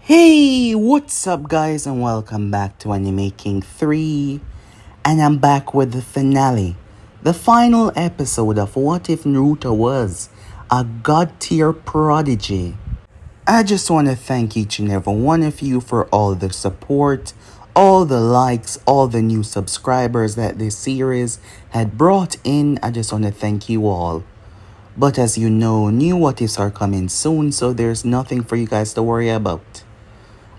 Hey, what's up guys and welcome back to Anime King 3. And I'm back with the finale. The final episode of What If Naruto Was a God tier prodigy. I just want to thank each and every one of you for all the support, all the likes, all the new subscribers that this series had brought in. I just want to thank you all. But as you know, new what ifs are coming soon, so there's nothing for you guys to worry about.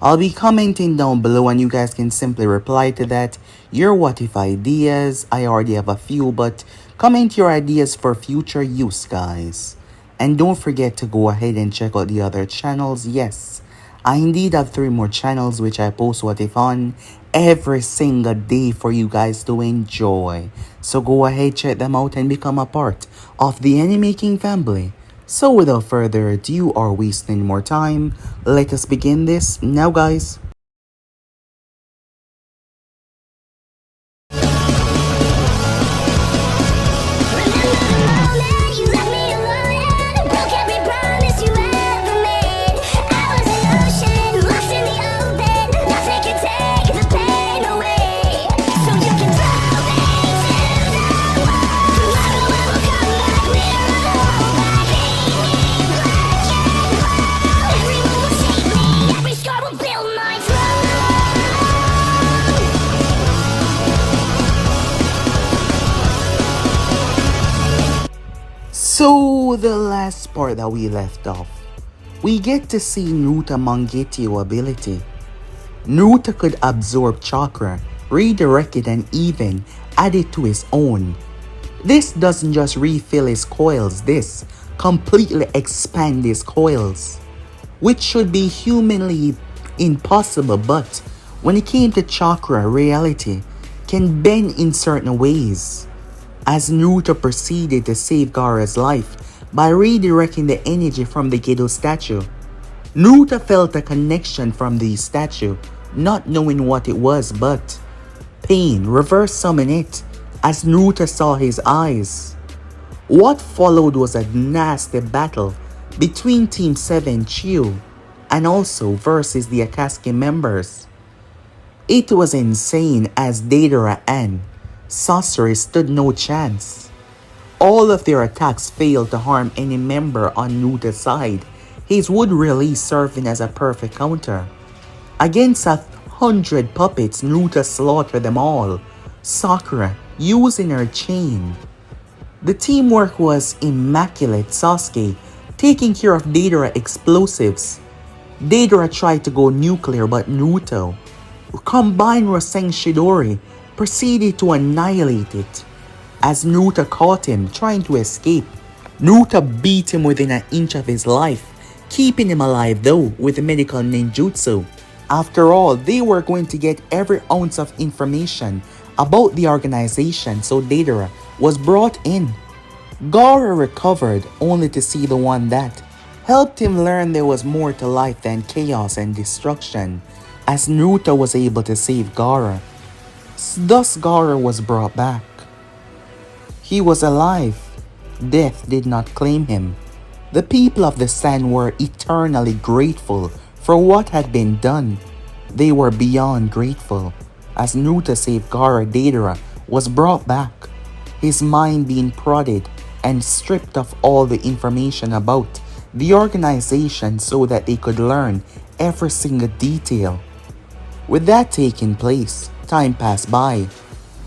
I'll be commenting down below and you guys can simply reply to that. Your what if ideas, I already have a few, but comment your ideas for future use, guys. And don't forget to go ahead and check out the other channels. Yes, I indeed have 3 more channels which I post what if on every single day for you guys to enjoy. So go ahead, check them out and become a part of the Anime King family. So without further ado or wasting more time, let us begin this now, guys. So the last part that we left off, we get to see Naruto Mangetio ability. Naruto could absorb chakra, redirect it and even add it to his own. This doesn't just refill his coils, this completely expand his coils, which should be humanly impossible, but when it came to chakra, reality can bend in certain ways. As Naruto proceeded to save Gaara's life by redirecting the energy from the Gedo statue, Naruto felt a connection from the statue, not knowing what it was, but pain reverse summoned it as Naruto saw his eyes. What followed was a nasty battle between Team 7 Chiu and also versus the Akatsuki members. It was insane as Deidara and Sorcery stood no chance. All of their attacks failed to harm any member on Naruto's side, his wood release serving as a perfect counter. Against 100 puppets, Naruto slaughtered them all, Sakura using her chain. The teamwork was immaculate, Sasuke taking care of Deidara explosives. Deidara tried to go nuclear but Naruto, combined Rasen Shidori, proceeded to annihilate it. As Naruto caught him trying to escape, Naruto beat him within an inch of his life, keeping him alive though with medical ninjutsu. After all, they were going to get every ounce of information about the organization, so Deidara was brought in. Gaara recovered only to see the one that helped him learn there was more to life than chaos and destruction, as Naruto was able to save Gaara. Thus Gaara was brought back. He was alive. Death did not claim him. The people of the Sand were eternally grateful for what had been done. They were beyond grateful. As Naruto saved Gaara, Deidara was brought back, his mind being prodded and stripped of all the information about the organization so that they could learn every single detail. With that taking place, time passed by.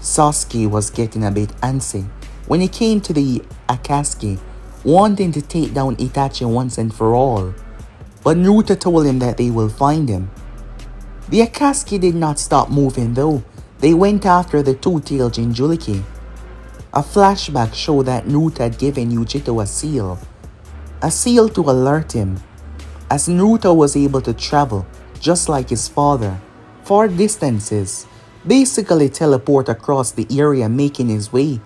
Sasuke was getting a bit antsy when it came to the Akatsuki, wanting to take down Itachi once and for all. But Naruto told him that they will find him. The Akatsuki did not stop moving though. They went after the two-tailed Jinchuriki. A flashback showed that Naruto had given Yugito a seal to alert him, as Naruto was able to travel just like his father, far distances, basically teleport across the area making his way.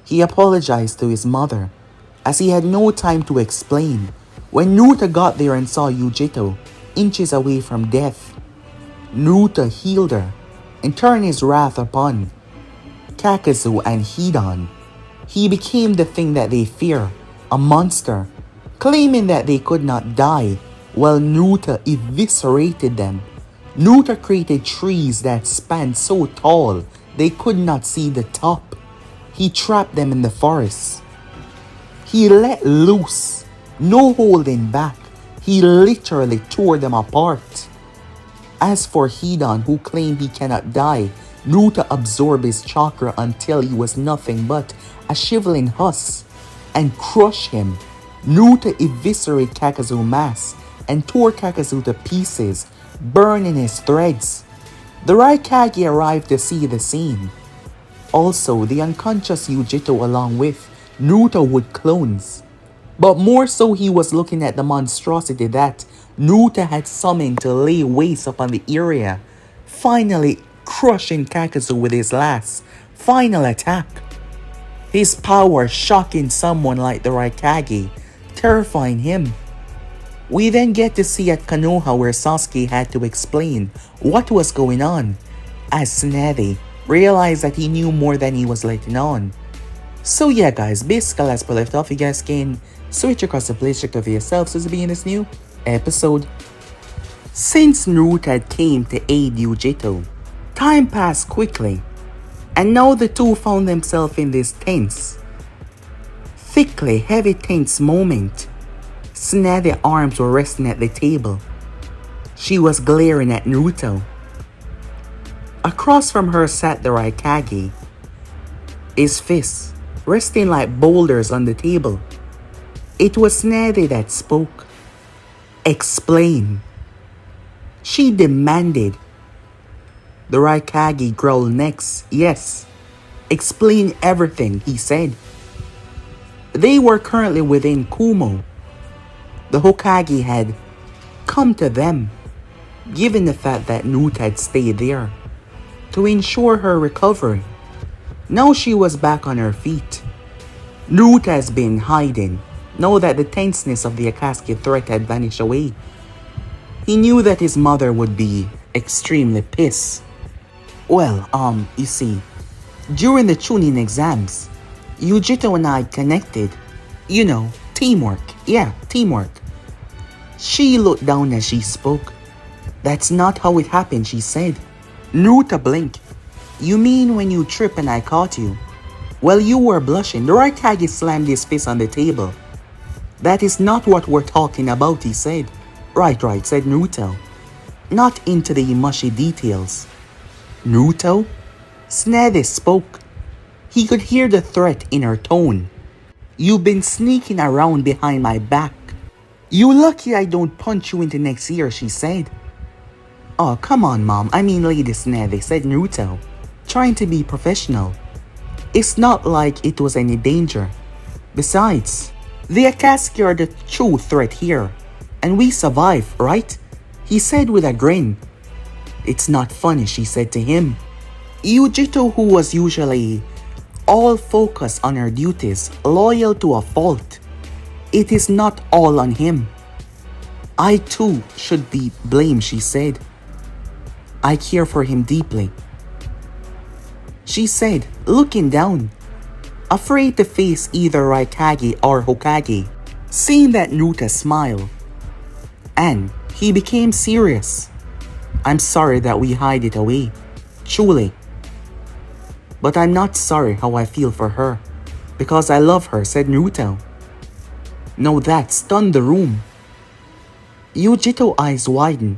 He apologized to his mother, as he had no time to explain when Naruto got there and saw Yugito inches away from death. Naruto healed her and turned his wrath upon Kakazu and Hidan. He became the thing that they fear, a monster, claiming that they could not die while Naruto eviscerated them. Naruto created trees that spanned so tall they could not see the top. He trapped them in the forest. He let loose, no holding back. He literally tore them apart. As for Hidan, who claimed he cannot die, Naruto absorbed his chakra until he was nothing but a shriveling husk and crushed him. Naruto eviscerated Kakazu's mask and tore Kakazu to pieces, burning his threads. The Raikage arrived to see the scene. Also, the unconscious Yugito along with Naruto would clones. But more so, he was looking at the monstrosity that Naruto had summoned to lay waste upon the area, finally crushing Kakazu with his last, final attack. His power shocking someone like the Raikage, terrifying him. We then get to see at Konoha where Sasuke had to explain what was going on, as Tsunade realized that he knew more than he was letting on. So yeah guys, basically as per left off, you guys can switch across the play check for yourselves to be in this new episode. Since Naruto had came to aid Yugito, time passed quickly, and now the two found themselves in this tense, thickly heavy tense moment. Tsunade's arms were resting at the table. She was glaring at Naruto. Across from her sat the Raikage, his fists resting like boulders on the table. It was Tsunade that spoke. Explain, she demanded. The Raikage growled next. Yes, explain everything, he said. They were currently within Kumo. The Hokage had come to them, given the fact that Naruto had stayed there, to ensure her recovery. Now she was back on her feet. Naruto has been hiding, now that the tenseness of the Akatsuki threat had vanished away. He knew that his mother would be extremely pissed. Well, you see, during the Chunin exams, Yugito and I connected. You know, teamwork. Yeah, teamwork. She looked down as she spoke. That's not how it happened, she said. Naruto blinked. You mean when you tripped and I caught you? Well, you were blushing. The Raikage slammed his fist on the table. That is not what we're talking about, he said. Right, said Naruto. Not into the mushy details. Naruto? Tsunade spoke. He could hear the threat in her tone. You've been sneaking around behind my back. You lucky I don't punch you into next year, she said. Oh, come on, Mom. I mean, Lady Tsunade, said Naruto, trying to be professional. It's not like it was any danger. Besides, the Akatsuki are the true threat here, and we survive, right? He said with a grin. It's not funny, she said to him. Yugito, who was usually all focused on her duties, loyal to a fault. It is not all on him. I too should be blamed, she said. I care for him deeply, she said, looking down, afraid to face either Raikage or Hokage. Seeing that Naruto smiled, and he became serious. I'm sorry that we hide it away, truly. But I'm not sorry how I feel for her, because I love her, said Naruto. Now that stunned the room. Yugito's eyes widened.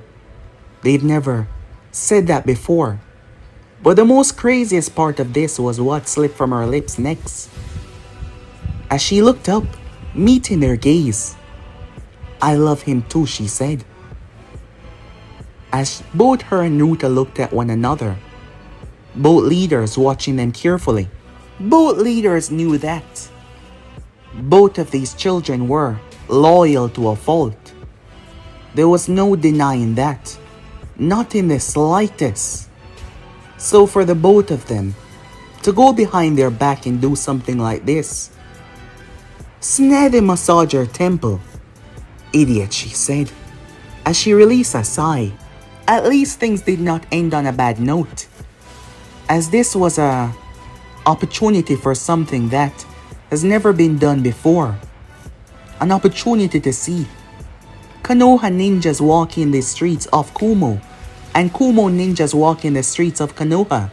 They've never said that before. But the most craziest part of this was what slipped from her lips next. As she looked up, meeting their gaze. I love him too, she said. As both her and Naruto looked at one another, both leaders watching them carefully. Both leaders knew that both of these children were loyal to a fault. There was no denying that, not in the slightest. So for the both of them to go behind their back and do something like this. Tsunade massaged her temple. Idiot, she said, as she released a sigh. At least things did not end on a bad note, as this was a opportunity for something that has never been done before. An opportunity to see Konoha ninjas walk in the streets of Kumo, and Kumo ninjas walk in the streets of Konoha.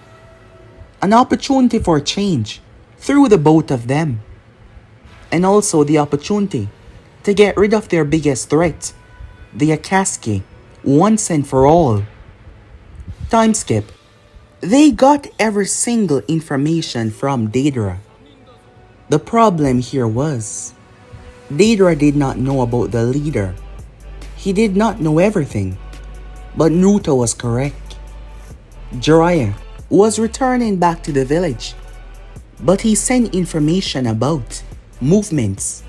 An opportunity for change through the both of them. And also the opportunity to get rid of their biggest threat, the Akatsuki, once and for all. Time skip. They got every single information from Deidara. The problem here was, Deidara did not know about the leader. He did not know everything. But Naruto was correct. Jiraiya was returning back to the village, but he sent information about movements.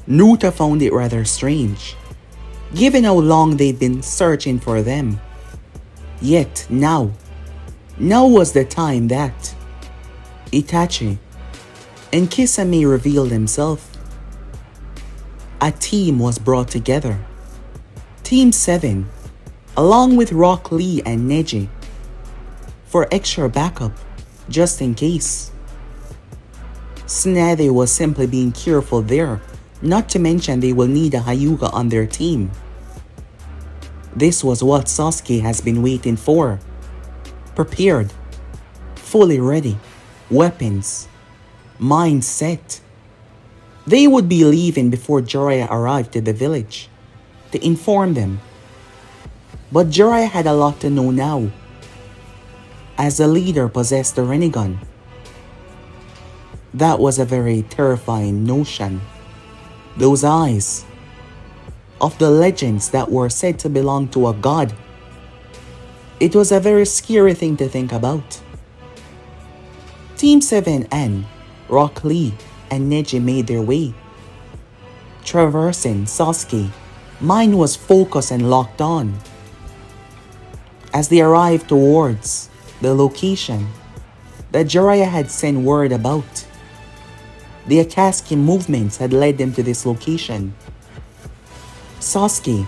Naruto found it rather strange, given how long they'd been searching for them. Yet now was the time that Itachi and Kisame revealed themselves. A team was brought together. Team 7, along with Rock Lee and Neji, for extra backup, just in case. Tsunade was simply being careful there, not to mention they will need a Hyuga on their team. This was what Sasuke has been waiting for. Prepared, fully ready, weapons, mind set. They would be leaving before Jiraiya arrived to the village to inform them. But Jiraiya had a lot to know now, as the leader possessed the Rinnegan. That was a very terrifying notion. Those eyes of the legends that were said to belong to a god. It was a very scary thing to think about. Team 7 and Rock Lee and Neji made their way. Traversing Sasuke, mind was focused and locked on. As they arrived towards the location that Jiraiya had sent word about, the Akatsuki movements had led them to this location. Sasuke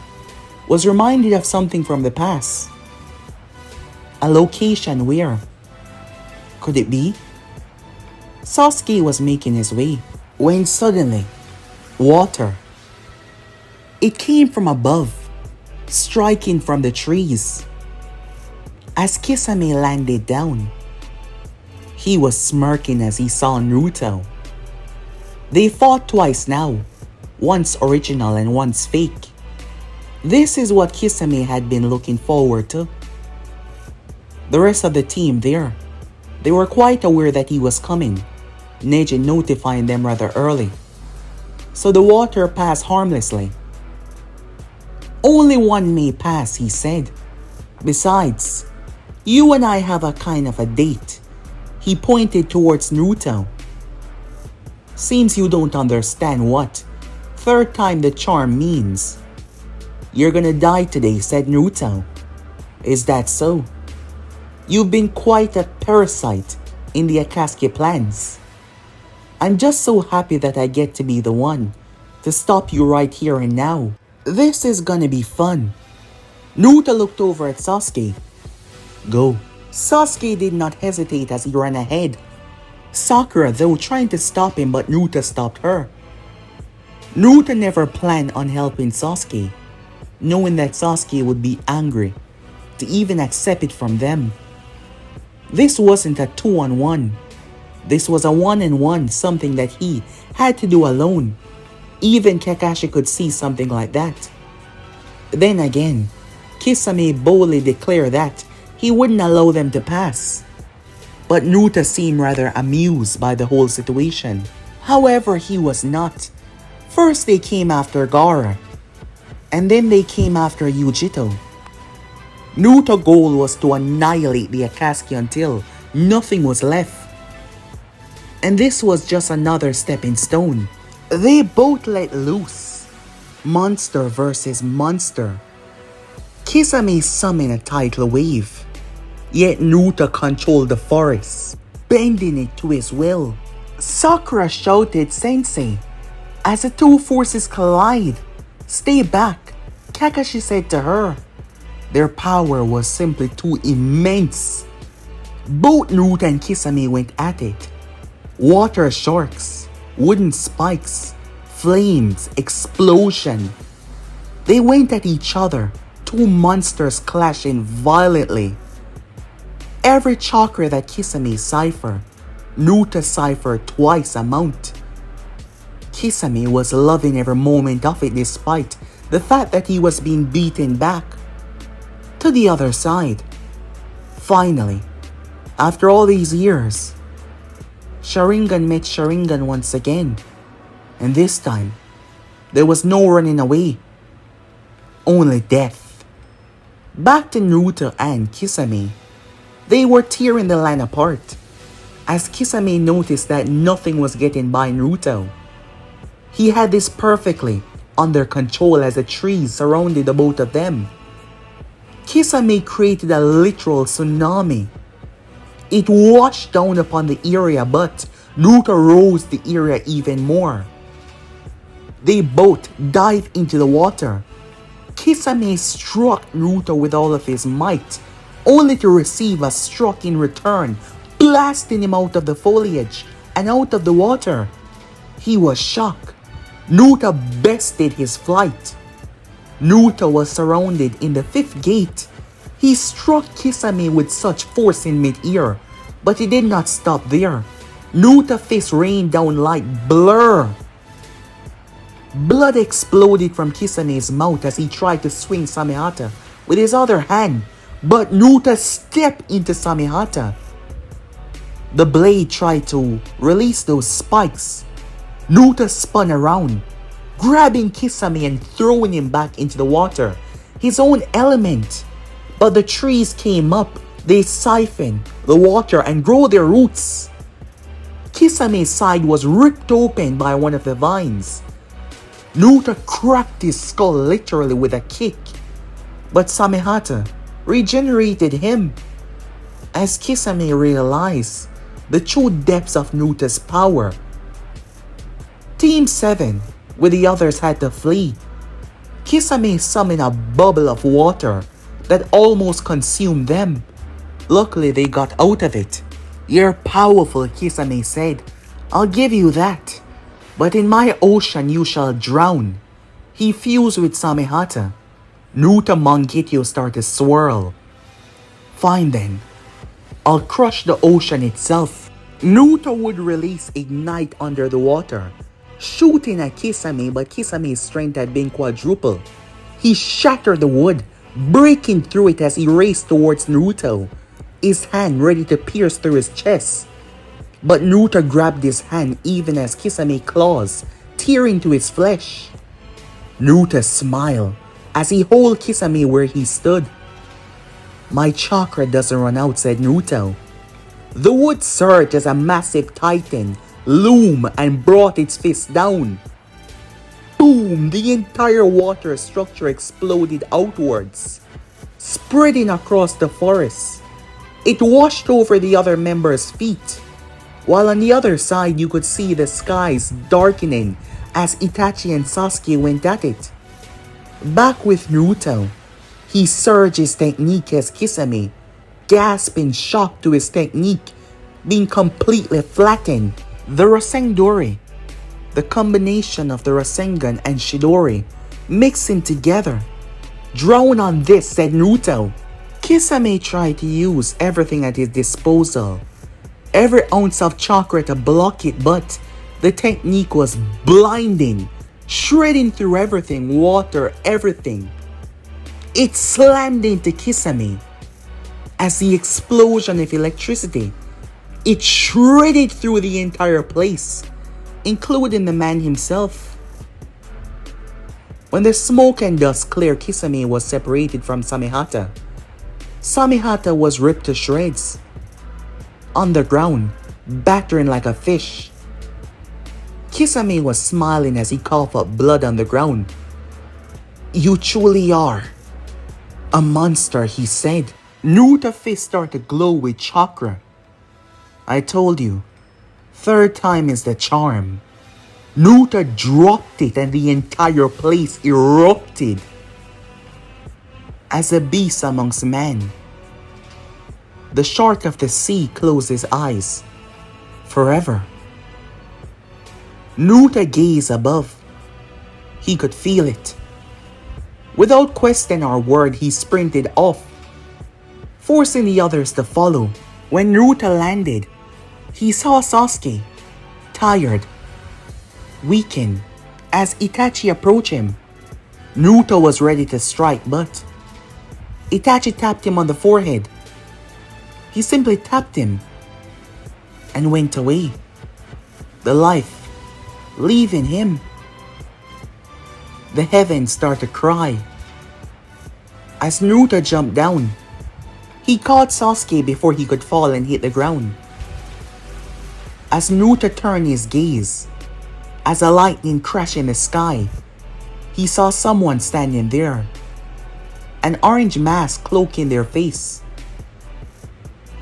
was reminded of something from the past. A location where? Could it be? Sasuke was making his way when suddenly, water. It came from above, striking from the trees. As Kisame landed down, he was smirking as he saw Naruto. They fought twice now, once original and once fake. This is what Kisame had been looking forward to. The rest of the team there, they were quite aware that he was coming, Neji notifying them rather early. So the water passed harmlessly. Only one may pass, he said. Besides, you and I have a kind of a date. He pointed towards Naruto. Seems you don't understand what third time the charm means. You're gonna die today, said Naruto. Is that so? You've been quite a parasite in the Akatsuki plans. I'm just so happy that I get to be the one to stop you right here and now. This is gonna be fun. Naruto looked over at Sasuke. Go. Sasuke did not hesitate as he ran ahead. Sakura though trying to stop him, but Naruto stopped her. Naruto never planned on helping Sasuke, knowing that Sasuke would be angry to even accept it from them. This wasn't a 2-on-1. This was a 1-on-1, something that he had to do alone. Even Kakashi could see something like that. Then again, Kisame boldly declared that he wouldn't allow them to pass. But Naruto seemed rather amused by the whole situation. However, he was not. First they came after Gaara, and then they came after Yugito. Naruto's goal was to annihilate the Akatsuki until nothing was left. And this was just another stepping stone. They both let loose. Monster versus monster. Kisame summoned a tidal wave. Yet Naruto controlled the forest, bending it to his will. Sakura shouted Sensei as the two forces collide. Stay back, Kakashi said to her. Their power was simply too immense. Both Naruto and Kisame went at it. Water sharks, wooden spikes, flames, explosion. They went at each other, two monsters clashing violently. Every chakra that Kisame ciphered, Naruto ciphered twice amount. Kisame was loving every moment of it despite the fact that he was being beaten back. To the other side, finally, after all these years, Sharingan met Sharingan once again, and this time, there was no running away, only death. Back to Naruto and Kisame, they were tearing the land apart, as Kisame noticed that nothing was getting by Naruto. He had this perfectly under control as the trees surrounded the both of them. Kisame created a literal tsunami. It washed down upon the area, but Naruto rose the area even more. They both dived into the water. Kisame struck Naruto with all of his might, only to receive a struck in return, blasting him out of the foliage and out of the water. He was shocked. Naruto bested his flight. Naruto was surrounded in the fifth gate. He struck Kisame with such force in mid-air, but he did not stop there. Naruto's fist rained down like blur. Blood exploded from Kisame's mouth as he tried to swing Samehata with his other hand, but Naruto stepped into Samehata. The blade tried to release those spikes. Naruto spun around, grabbing Kisame and throwing him back into the water, his own element. But the trees came up, they siphoned the water and grow their roots. Kisame's side was ripped open by one of the vines. Naruto cracked his skull literally with a kick, but Samehata regenerated him. As Kisame realized the true depths of Naruto's power, Team 7 with the others had to flee. Kisame summoned a bubble of water that almost consumed them. Luckily, they got out of it. "You're powerful," Kisame said. "I'll give you that. But in my ocean you shall drown." He fused with Samehata. Naruto Mangekyo started to swirl. "Fine then. I'll crush the ocean itself." Naruto would release Ignite under the water, shooting at Kisame, but Kisame's strength had been quadrupled. He shattered the wood, breaking through it as he raced towards Naruto, his hand ready to pierce through his chest. But Naruto grabbed his hand even as Kisame's claws tear into his flesh. Naruto smiled as he held Kisame where he stood. "My chakra doesn't run out," said Naruto. The wood surged as a massive titan loomed and brought its fist down. Boom! The entire water structure exploded outwards, spreading across the forest. It washed over the other members' feet, while on the other side you could see the skies darkening as Itachi and Sasuke went at it. Back with Naruto, he surged his technique as Kisame, gasping shock to his technique being completely flattened. The Rasengdori, the combination of the Rasengan and Shidori, mixing together. "Drown on this," said Naruto. Kisame tried to use everything at his disposal, every ounce of chakra to block it, but the technique was blinding, shredding through everything, water, everything. It slammed into Kisame as the explosion of electricity. It shredded through the entire place, including the man himself. When the smoke and dust cleared, Kisame was separated from Samehata. Samehata was ripped to shreds, on the ground, battering like a fish. Kisame was smiling as he coughed up blood on the ground. "You truly are a monster," he said. Naruto's face started to glow with chakra. "I told you, third time is the charm." Naruto dropped it and the entire place erupted as a beast amongst men. The shark of the sea closed his eyes forever. Naruto gazed above. He could feel it. Without question or word, he sprinted off, forcing the others to follow. When Naruto landed, he saw Sasuke, tired, weakened. As Itachi approached him, Naruto was ready to strike, but Itachi tapped him on the forehead. He simply tapped him and went away, the life leaving him. The heavens started to cry. As Naruto jumped down, he caught Sasuke before he could fall and hit the ground. As Naruto turned his gaze, as a lightning crashed in the sky, he saw someone standing there, an orange mask cloaking their face.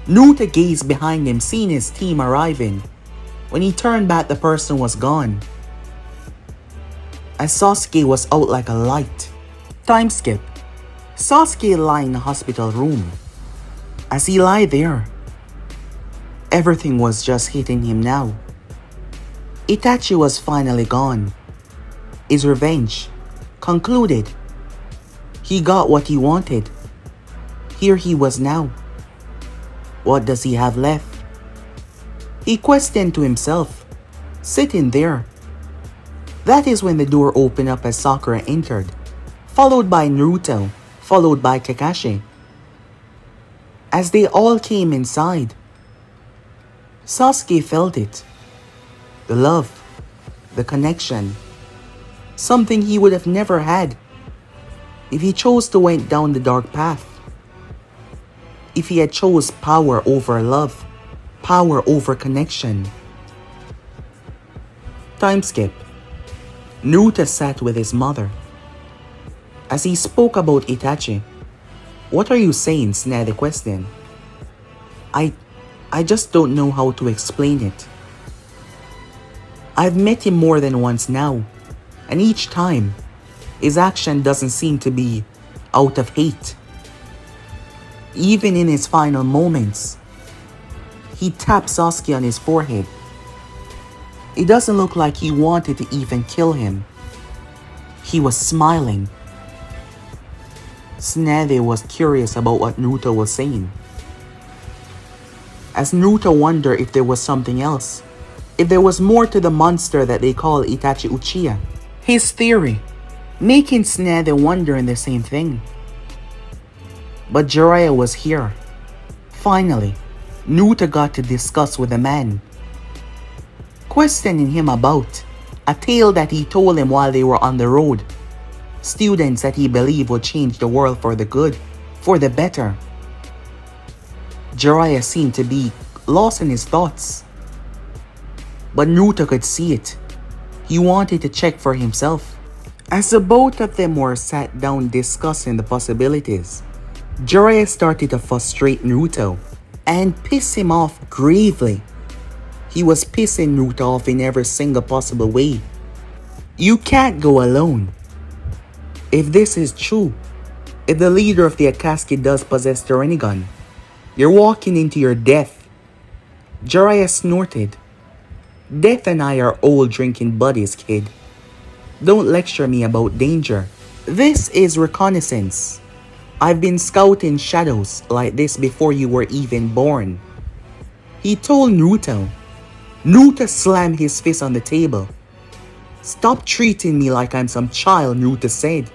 Naruto gazed behind him, seeing his team arriving. When he turned back, the person was gone, as Sasuke was out like a light. Time skip. Sasuke lying in the hospital room. As he lay there, everything was just hitting him now. Itachi was finally gone. His revenge concluded. He got what he wanted. Here he was now. What does he have left? He questioned to himself, sitting there. That is when the door opened up as Sakura entered, followed by Naruto, followed by Kakashi. As they all came inside, Sasuke felt it. The love, the connection, something he would have never had if he chose to went down the dark path. If he had chose power over love, power over connection. Time skip. Naruto sat with his mother. As he spoke about Itachi, "What are you saying?" snapped the question. I just don't know how to explain it. I've met him more than once now, and each time, his action doesn't seem to be out of hate. Even in his final moments, he tapped Sasuke on his forehead. It doesn't look like he wanted to even kill him. He was smiling. Tsunade was curious about what Naruto was saying. As Naruto wondered if there was something else, if there was more to the monster that they call Itachi Uchiha. His theory, making Tsunade wondering the same thing. But Jiraiya was here. Finally, Naruto got to discuss with the man, questioning him about a tale that he told him while they were on the road. Students that he believed would change the world for the good, for the better. Jiraiya seemed to be lost in his thoughts, but Naruto could see it. He wanted to check for himself. As the both of them were sat down discussing the possibilities, Jiraiya started to frustrate Naruto and piss him off gravely. He was pissing Naruto off in every single possible way. You can't go alone. If this is true, if the leader of the Akatsuki does possess the Rinnegan, you're walking into your death. Jiraiya snorted. Death and I are old drinking buddies, kid. Don't lecture me about danger. This is reconnaissance. I've been scouting shadows like this before you were even born, he told Naruto. Naruto slammed his fist on the table. Stop treating me like I'm some child, Naruto said.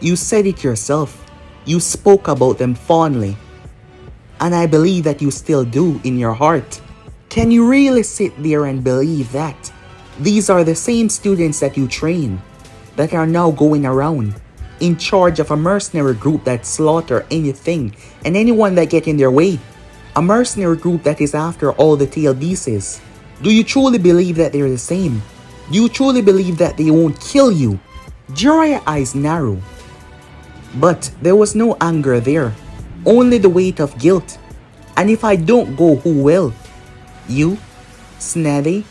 You said it yourself. You spoke about them fondly. And I believe that you still do in your heart. Can you really sit there and believe that these are the same students that you train, that are now going around in charge of a mercenary group that slaughter anything and anyone that get in their way? A mercenary group that is after all the tail beasts. Do you truly believe that they're the same? Do you truly believe that they won't kill you? Jiraiya's eyes narrowed. But there was no anger there, only the weight of guilt. And if I don't go, who will? You? Tsunade?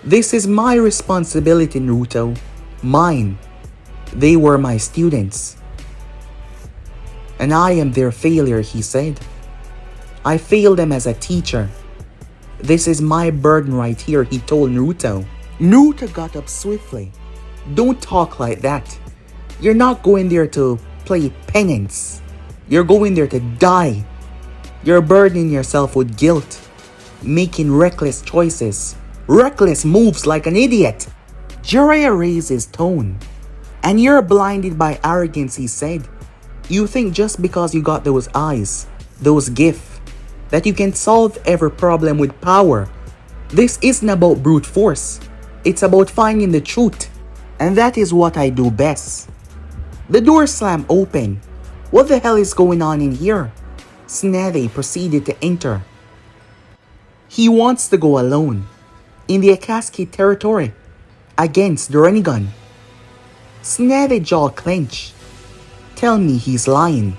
This is my responsibility, Naruto. Mine. They were my students. And I am their failure, he said. I failed them as a teacher. This is my burden right here, he told Naruto. Naruto got up swiftly. Don't talk like that. You're not going there to play penance. You're going there to die. You're burdening yourself with guilt, making reckless choices, reckless moves like an idiot. Jiraiya raised his tone. And you're blinded by arrogance, he said. You think just because you got those eyes, those gifts, that you can solve every problem with power. This isn't about brute force. It's about finding the truth. And that is what I do best. The door slammed open. What the hell is going on in here? Tsunade proceeded to enter. He wants to go alone, in the Akatsuki territory, against the Rinnegan. Tsunade's jaw clenched. Tell me he's lying.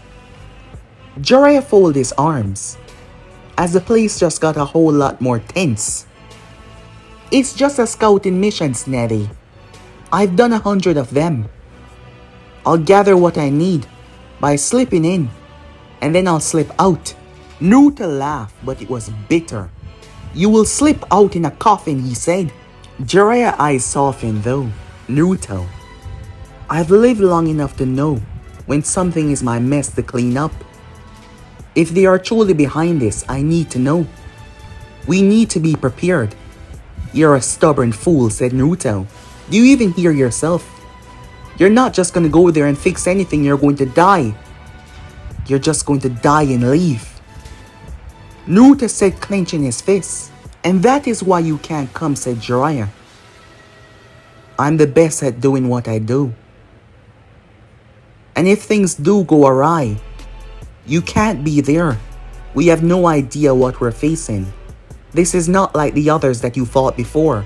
Jiraiya folded his arms, as the place just got a whole lot more tense. It's just a scouting mission, Tsunade. I've done 100 of them. I'll gather what I need by slipping in, and then I'll slip out. Naruto laughed, but it was bitter. You will slip out in a coffin, he said. Jiraiya's eyes softened though. Naruto, I've lived long enough to know when something is my mess to clean up. If they are truly behind this, I need to know. We need to be prepared. You're a stubborn fool, said Naruto. Do you even hear yourself? You're not just gonna go there and fix anything, you're going to die. You're just going to die and leave. Naruto said, clenching his fists. And that is why you can't come, said Jiraiya. I'm the best at doing what I do. And if things do go awry, you can't be there. We have no idea what we're facing. This is not like the others that you fought before.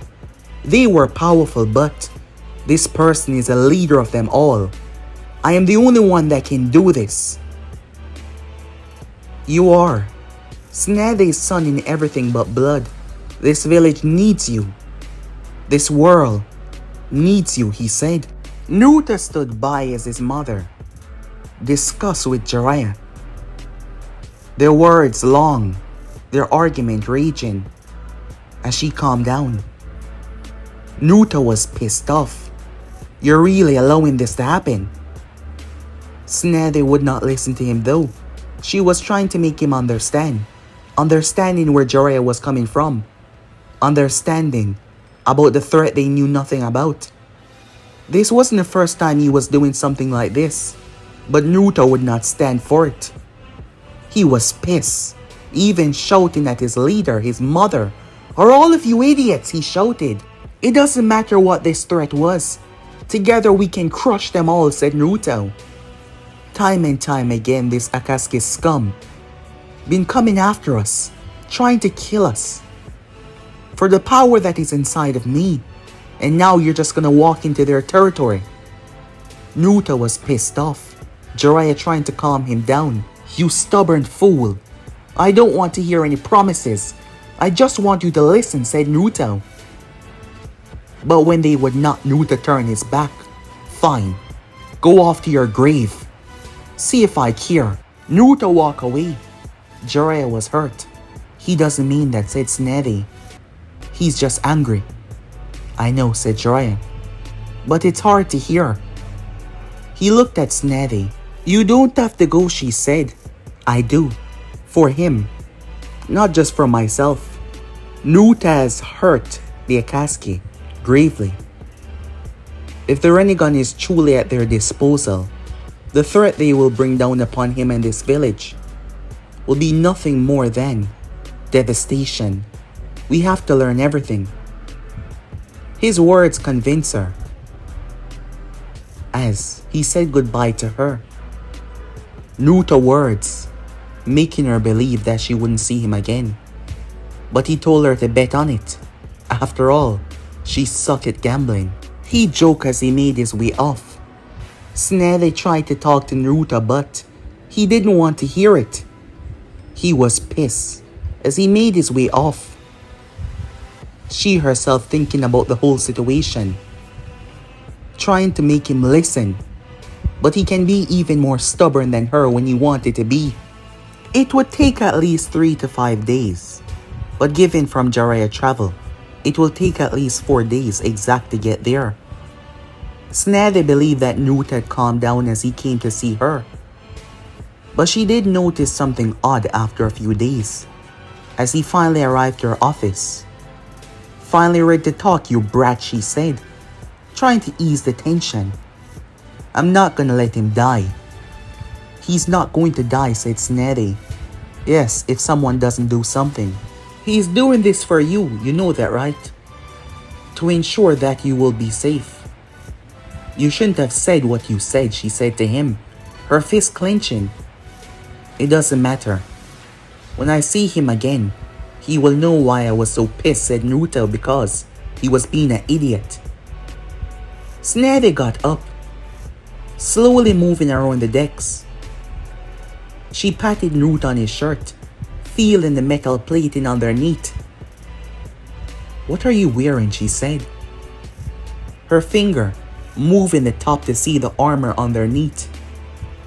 They were powerful, but this person is a leader of them all. I am the only one that can do this. You are. Tsunade's son in everything but blood. This village needs you. This world needs you, he said. Naruto stood by as his mother discussed with Jiraiya. Their words long, their argument raging. As she calmed down, Naruto was pissed off. You're really allowing this to happen? Tsunade would not listen to him though. She was trying to make him understand. Understanding where Jiraiya was coming from. Understanding about the threat they knew nothing about. This wasn't the first time he was doing something like this, but Naruto would not stand for it. He was pissed, even shouting at his leader, his mother. Are all of you idiots, he shouted. It doesn't matter what this threat was. Together we can crush them all, said Naruto. Time and time again this Akatsuki scum been coming after us, trying to kill us. For the power that is inside of me. And now you're just gonna walk into their territory. Naruto was pissed off. Jiraiya trying to calm him down. You stubborn fool. I don't want to hear any promises. I just want you to listen, said Naruto. But when they would not, Naruto turned his back. Fine. Go off to your grave. See if I care. Naruto walked away. Jiraiya was hurt. He doesn't mean that, said Tsunade. He's just angry. I know, said Jiraiya. But it's hard to hear. He looked at Tsunade. You don't have to go, she said. I do. For him. Not just for myself. Naruto has hurt the Akatsuki gravely. If the Rinnegan is truly at their disposal, the threat they will bring down upon him and this village will be nothing more than devastation. We have to learn everything. His words convinced her as he said goodbye to her. Naruto's words making her believe that she wouldn't see him again. But he told her to bet on it. After all, she sucked at gambling. He joked as he made his way off. Tsunade tried to talk to Naruto, but he didn't want to hear it. He was pissed as he made his way off. She herself thinking about the whole situation, trying to make him listen. But he can be even more stubborn than her when he wanted to be. It would take at least 3 to 5 days. But given from Jiraiya travel, it will take at least 4 days exact to get there. Tsunade believed that Naruto had calmed down as he came to see her. But she did notice something odd after a few days, as he finally arrived to her office. "Finally ready to talk, you brat," she said, trying to ease the tension. "I'm not gonna let him die." "He's not going to die," said Tsunade. "Yes, if someone doesn't do something. He's doing this for you, you know that, right? To ensure that you will be safe." "You shouldn't have said what you said," she said to him, her fist clenching. "It doesn't matter. When I see him again, he will know why I was so pissed," said Naruto, because he was being an idiot. Tsunade got up, slowly moving around the decks. She patted Naruto on his shirt, feeling the metal plating underneath. "What are you wearing?" she said, her finger moving the top to see the armor underneath.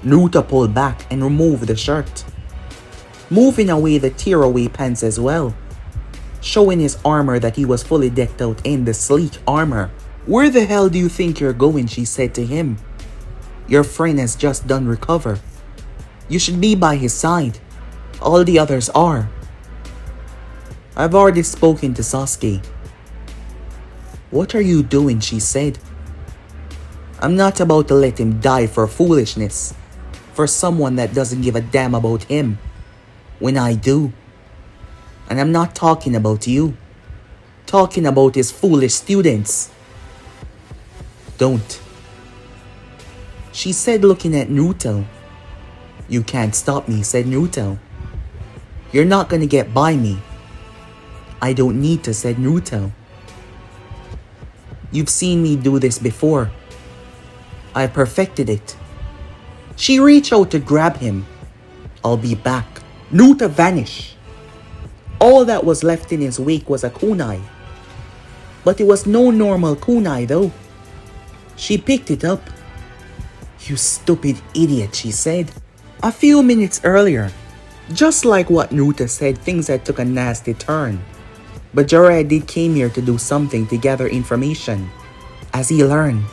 Naruto pulled back and removed the shirt, moving away the tearaway pants as well, showing his armor that he was fully decked out in the sleek armor. "Where the hell do you think you're going?" she said to him. "Your friend has just done recover. You should be by his side. All the others are." "I've already spoken to Sasuke." "What are you doing?" she said. "I'm not about to let him die for foolishness, for someone that doesn't give a damn about him, when I do. And I'm not talking about you. Talking about his foolish students." "Don't," she said, looking at Naruto. "You can't stop me," said Naruto. "You're not gonna get by me." "I don't need to," said Naruto. "You've seen me do this before. I perfected it." She reached out to grab him. "I'll be back." Naruto vanished. All that was left in his wake was a kunai. But it was no normal kunai though. She picked it up. "You stupid idiot," she said. A few minutes earlier, just like what Naruto said, things had took a nasty turn. But Jiraiya did came here to do something to gather information. As he learned,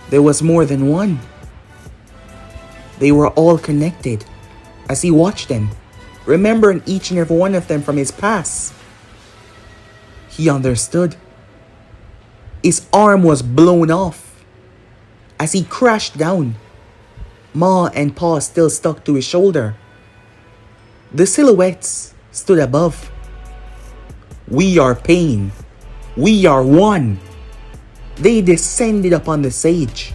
there was more than one. They were all connected. As he watched them, remembering each and every one of them from his past, he understood. His arm was blown off. As he crashed down, Ma and Pa still stuck to his shoulder. The silhouettes stood above. "We are pain. We are one." They descended upon the sage,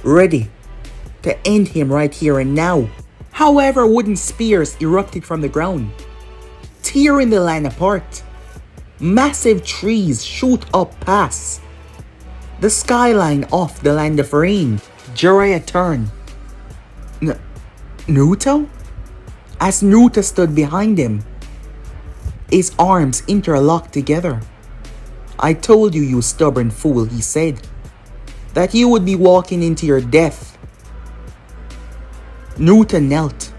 ready to end him right here and now. However, wooden spears erupted from the ground, tearing the land apart. Massive trees shoot up past the skyline of the land of rain. Jiraiya turned. Naruto? As Naruto stood behind him, his arms interlocked together. "I told you, you stubborn fool," he said, "that you would be walking into your death." Naruto knelt,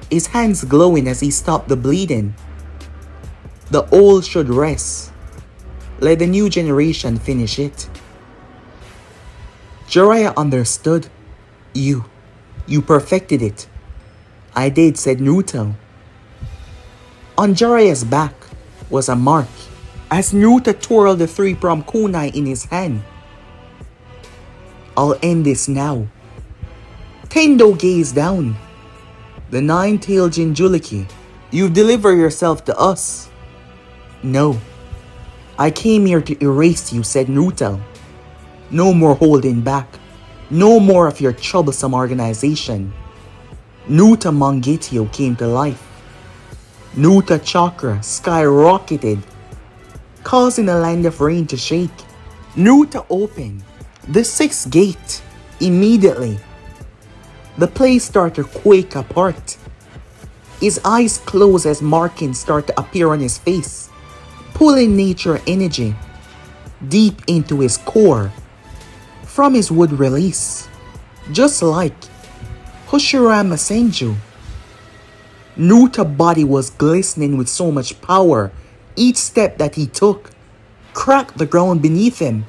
his hands glowing as he stopped the bleeding. The old should rest. Let the new generation finish it. Jiraiya understood. You perfected it." "I did," said Naruto. On Jiraiya's back was a mark, as Naruto twirled the three-pronged kunai in his hand. "I'll end this now." Tendo gazed down. "The nine-tailed Jinchuriki, you've delivered yourself to us." "No. I came here to erase you," said Naruto. "No more holding back. No more of your troublesome organization." Naruto Mangetio came to life. Naruto chakra skyrocketed, causing the land of rain to shake. Naruto opened the sixth gate. Immediately, the place started to quake apart. His eyes closed as markings started to appear on his face, pulling nature energy deep into his core. From his wood release, just like Hoshirama Senju. Naruto's body was glistening with so much power. Each step that he took cracked the ground beneath him.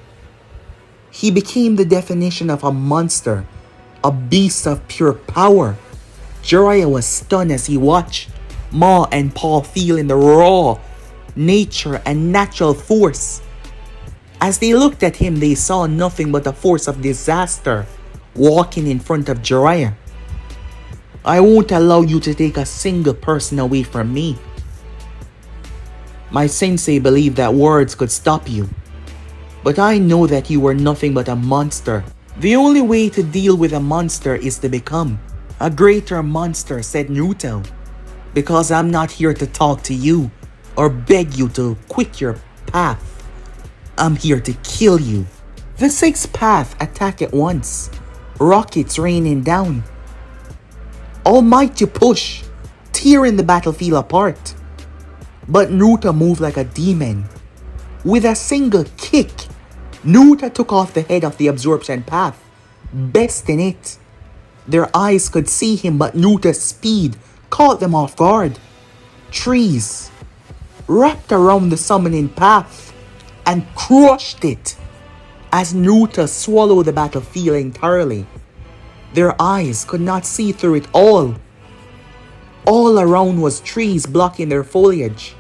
He became the definition of a monster, a beast of pure power. Jiraiya was stunned as he watched Ma and Paul feeling the raw nature and natural force. As they looked at him, they saw nothing but a force of disaster walking in front of Jiraiya. I won't allow you to take a single person away from me. My sensei believed that words could stop you, but I know that you were nothing but a monster. The only way to deal with a monster is to become a greater monster, said Naruto. Because I'm not here to talk to you or beg you to quit your path. I'm here to kill you. The sixth path attacked at once, rockets raining down. Almighty push, tearing the battlefield apart. But Naruto moved like a demon. With a single kick, Naruto took off the head of the absorption path, besting it. Their eyes could see him, but Naruto's speed caught them off guard. Trees wrapped around the summoning path and crushed it as Naruto swallowed the battlefield entirely. Their eyes could not see through it all. All around was trees blocking their foliage,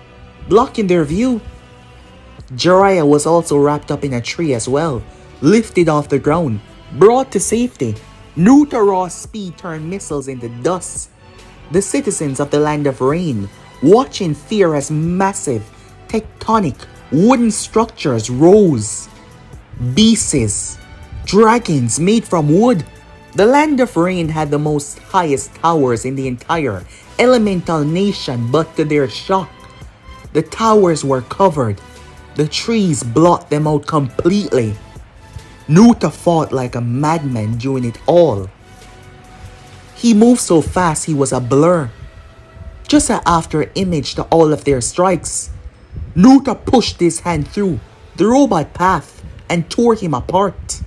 blocking their view. Jiraiya was also wrapped up in a tree as well, lifted off the ground, brought to safety. Naruto raw speed turned missiles into dust. The citizens of the land of rain watch in fear as massive, tectonic, wooden structures rose. Beasts, dragons made from wood. The land of rain had the most highest towers in the entire elemental nation, but to their shock, the towers were covered. The trees blocked them out completely. Naruto fought like a madman during it all. He moved so fast he was a blur. Just an after image to all of their strikes. Naruto pushed his hand through the robot path and tore him apart.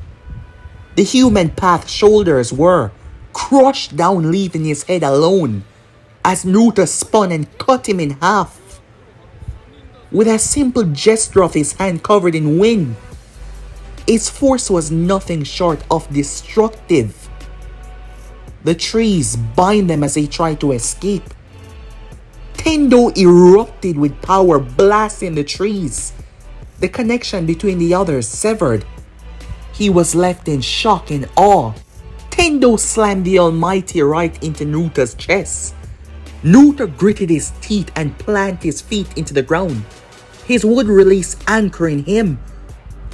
The human path shoulders were crushed down, leaving his head alone as Naruto spun and cut him in half. With a simple gesture of his hand covered in wind, its force was nothing short of destructive. The trees bind them as they try to escape. Tendo erupted with power, blasting the trees. The connection between the others severed. He was left in shock and awe. Tendo slammed the Almighty right into Naruto's chest. Naruto gritted his teeth and planted his feet into the ground. His wood release anchoring him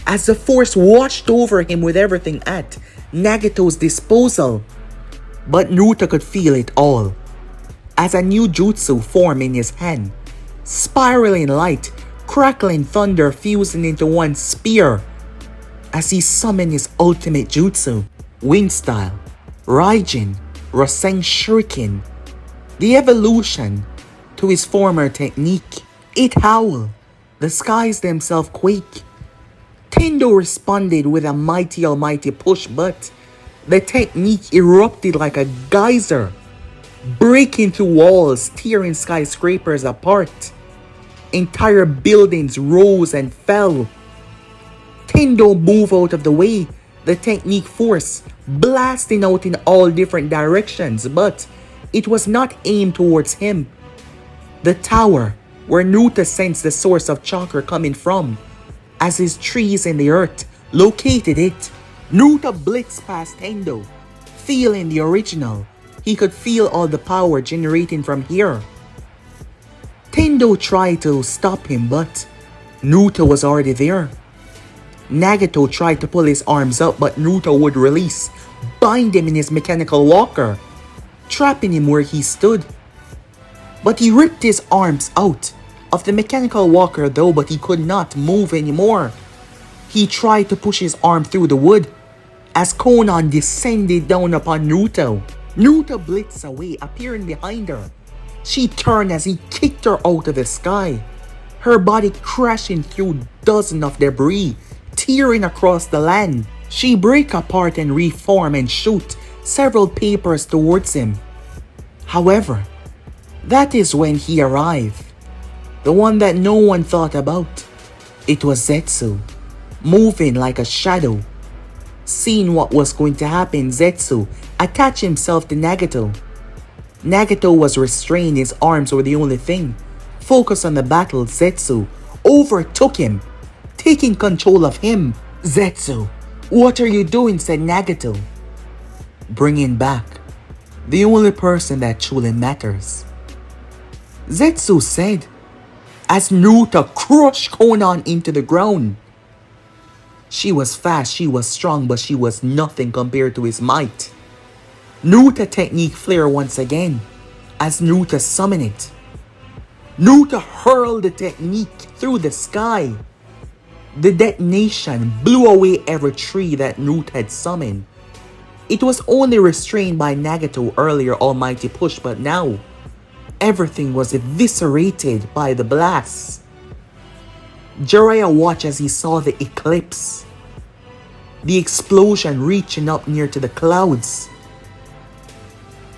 as the force washed over him with everything at Nagato's disposal. But Naruto could feel it all as a new jutsu formed in his hand. Spiraling light, crackling thunder fusing into one spear as he summoned his ultimate jutsu, Wind Style, Raijin, Rasen Shuriken, the evolution to his former technique. It howled, the skies themselves quake. Tendo responded with a almighty push, but the technique erupted like a geyser, breaking through walls, tearing skyscrapers apart. Entire buildings rose and fell. Tendo moved out of the way, the technique force blasting out in all different directions, but it was not aimed towards him. The tower, where Naruto sensed the source of chakra coming from, as his trees in the earth located it. Naruto blitzed past Tendo, feeling the original. He could feel all the power generating from here. Tendo tried to stop him, but Naruto was already there. Nagato tried to pull his arms up, but Naruto would release, bind him in his mechanical walker, trapping him where he stood. But he ripped his arms out of the mechanical walker though, but he could not move anymore. He tried to push his arm through the wood as Konan descended down upon Naruto. Naruto blitzed away, appearing behind her. She turned as he kicked her out of the sky, her body crashing through dozens of debris, tearing across the land. She break apart and reform and shoot several papers towards him. However, that is when he arrived. The one that no one thought about. It was Zetsu, moving like a shadow, Seeing what was going to happen, Zetsu attached himself to Nagato. Nagato was restrained, his arms were the only thing. Focused on the battle, Zetsu overtook him, taking control of him. Zetsu, what are you doing? Said Nagato. Bringing back the only person that truly matters, Zetsu said, as Naruto crushed Konan into the ground. She was fast, she was strong, but she was nothing compared to his might. Naruto technique flare once again, as Naruto summoned it. Naruto hurled the technique through the sky. The detonation blew away every tree that Naruto had summoned. It was only restrained by Nagato earlier almighty push, but now everything was eviscerated by the blast. Jiraiya watched as he saw the eclipse, the explosion reaching up near to the clouds.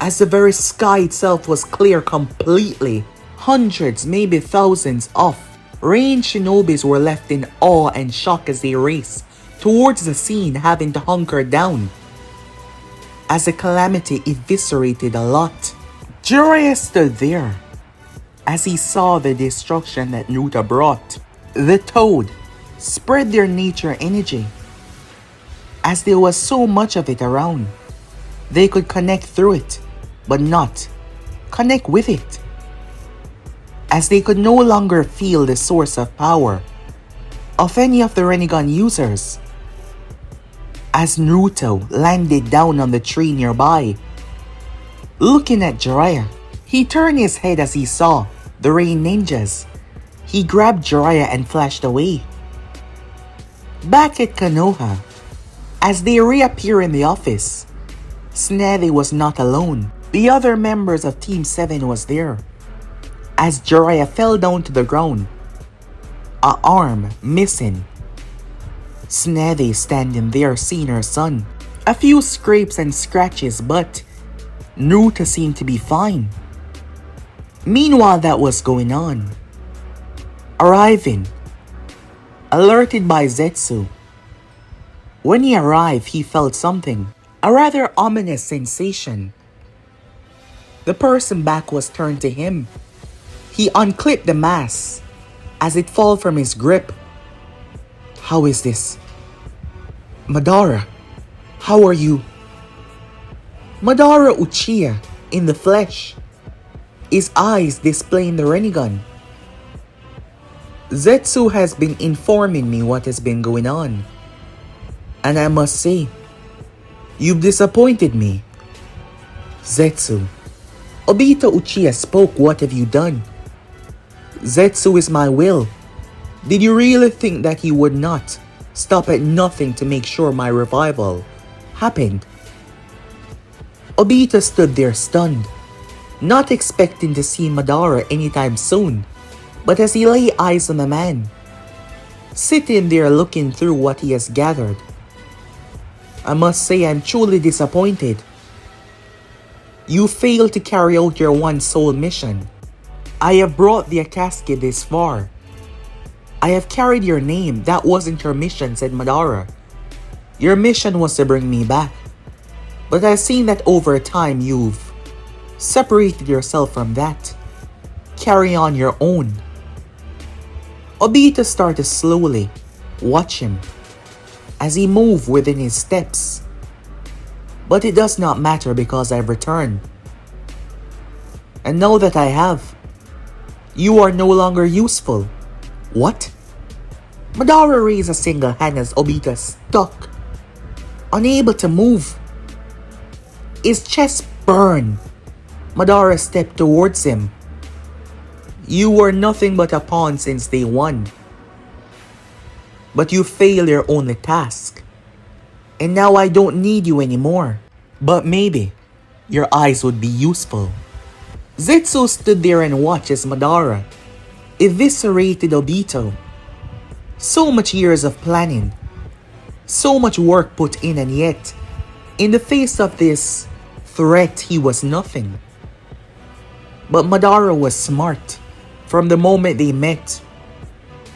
As the very sky itself was clear completely, hundreds, maybe thousands of ranged shinobis were left in awe and shock as they raced towards the scene, having to hunker down as the calamity eviscerated a lot. Jiraiya stood there as he saw the destruction that Naruto brought. The Toad spread their nature energy. As there was so much of it around, they could connect through it, but not connect with it. As they could no longer feel the source of power of any of the Rinnegan users. As Naruto landed down on the tree nearby, looking at Jiraiya, he turned his head as he saw the Rain Ninjas. He grabbed Jiraiya and flashed away. Back at Konoha, as they reappear in the office, Tsunade was not alone. The other members of Team 7 was there. As Jiraiya fell down to the ground, an arm missing. Tsunade standing there seeing her son. A few scrapes and scratches, but Naruto seemed to be fine. Meanwhile, that was going on. Arriving, alerted by Zetsu. When he arrived, he felt something, a rather ominous sensation. The person back was turned to him. He unclipped the mask as it fell from his grip. How is this? Madara, how are you? Madara Uchiha in the flesh, his eyes displaying the Rinnegan. Zetsu has been informing me what has been going on, and I must say, you've disappointed me. Zetsu, Obito Uchiha spoke. What have you done? Zetsu is my will. Did you really think that he would not stop at nothing to make sure my revival happened? Obito stood there stunned, not expecting to see Madara anytime soon. But as he lay eyes on the man, sitting there looking through what he has gathered, I must say I'm truly disappointed. You failed to carry out your one sole mission. I have brought the Akatsuki this far. I have carried your name. That wasn't your mission, said Madara. Your mission was to bring me back. But I've seen that over time you've separated yourself from that. Carry on your own. Obito started slowly. Watch him as he moved within his steps. But it does not matter because I've returned. And now that I have, you are no longer useful. What? Madara raised a single hand as Obito stuck, unable to move. His chest burned. Madara stepped towards him. You were nothing but a pawn since day one. But you failed your only task. And now I don't need you anymore. But maybe your eyes would be useful. Zetsu stood there and watched as Madara eviscerated Obito. So much years of planning. So much work put in, and yet, in the face of this threat, he was nothing. But Madara was smart. From the moment they met,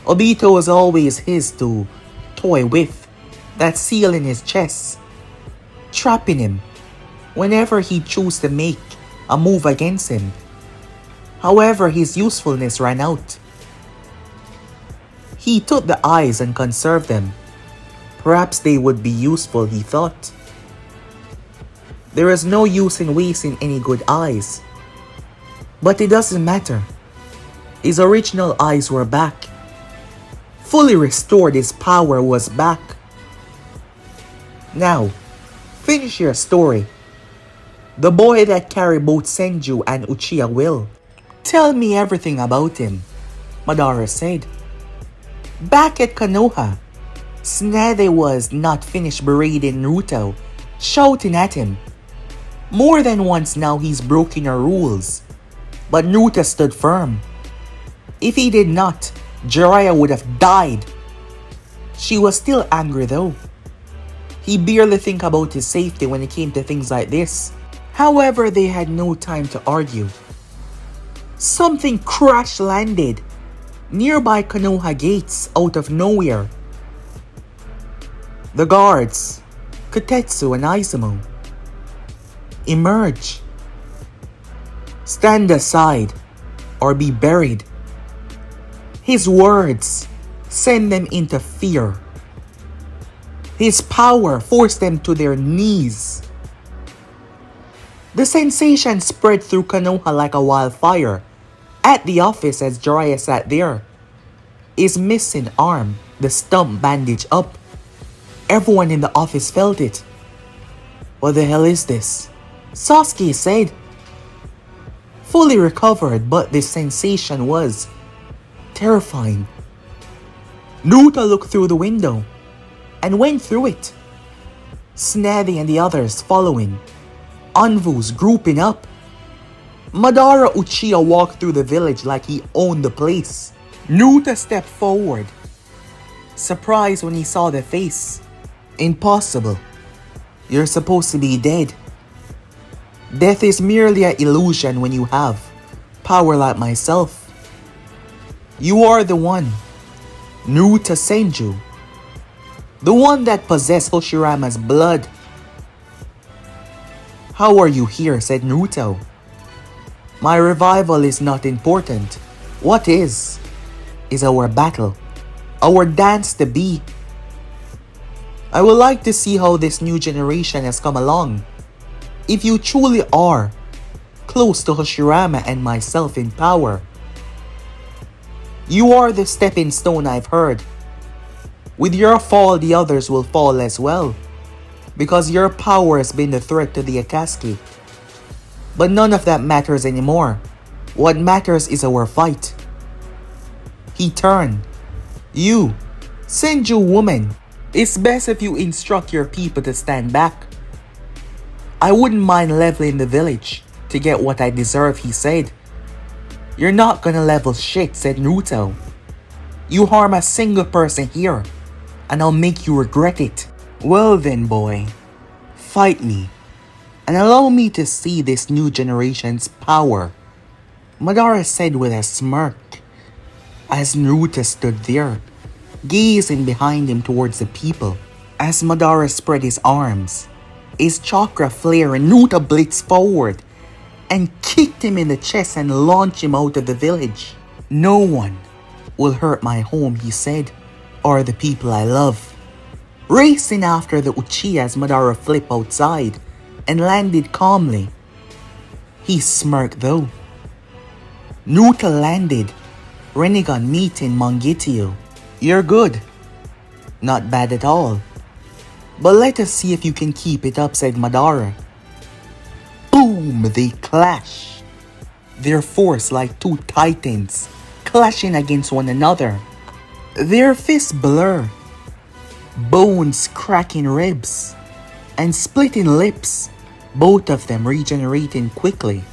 Obito was always his to toy with. that seal in his chest, trapping him whenever he chose to make a move against him. However, his usefulness ran out. He took the eyes and conserved them. Perhaps they would be useful, he thought. There is no use in wasting any good eyes. But it doesn't matter. His original eyes were back. Fully restored, his power was back. Now, finish your story. The boy that carried both Senju and Uchiha will. Tell me everything about him, Madara said. Back at Konoha, Tsunade was not finished berating Naruto, shouting at him. More than once now he's broken her rules, but Naruto stood firm. If he did not, Jiraiya would have died. She was still angry though. He barely think about his safety when it came to things like this. However, they had no time to argue. Something crash landed nearby Konoha gates out of nowhere. The guards, Kotetsu and Izumo, emerge. Stand aside or be buried. His words send them into fear. His power forced them to their knees. The sensation spread through Konoha like a wildfire. At the office as Jiraiya sat there, his missing arm, the stump bandaged up. Everyone in the office felt it. What the hell is this? Sasuke said. Fully recovered, but this sensation was terrifying. Naruto looked through the window and went through it. Tsunade and the others following. Anvu's grouping up. Madara Uchiha walked through the village like he owned the place. Naruto stepped forward, surprised when he saw their face. Impossible. You're supposed to be dead. Death is merely an illusion when you have power like myself. You are the one, Naruto Senju. The one that possessed Hoshirama's blood. How are you here? Said Naruto. My revival is not important. What is our battle. Our dance to be. I would like to see how this new generation has come along. If you truly are close to Hoshirama and myself in power, you are the stepping stone I've heard. With your fall, the others will fall as well, because your power has been the threat to the Akatsuki. But none of that matters anymore. What matters is our fight. He turned. You, Senju woman, it's best if you instruct your people to stand back. I wouldn't mind leveling the village to get what I deserve, he said. You're not gonna level shit, said Naruto. You harm a single person here, and I'll make you regret it. Well then, boy, fight me, and allow me to see this new generation's power, Madara said with a smirk, as Naruto stood there, gazing behind him towards the people. As Madara spread his arms, his chakra flare, and Naruto blitzed forward and kicked him in the chest and launched him out of the village. No one will hurt my home, he said, or the people I love. Racing after the Uchihas, Madara flipped outside and landed calmly. He smirked though. Naruto landed Rinnegan meeting Mangekyo. You're good. Not bad at all. But let us see if you can keep it up, said Madara. Boom! They clash. Their force like two titans clashing against one another. Their fists blur. Bones cracking ribs and splitting lips. Both of them regenerating quickly.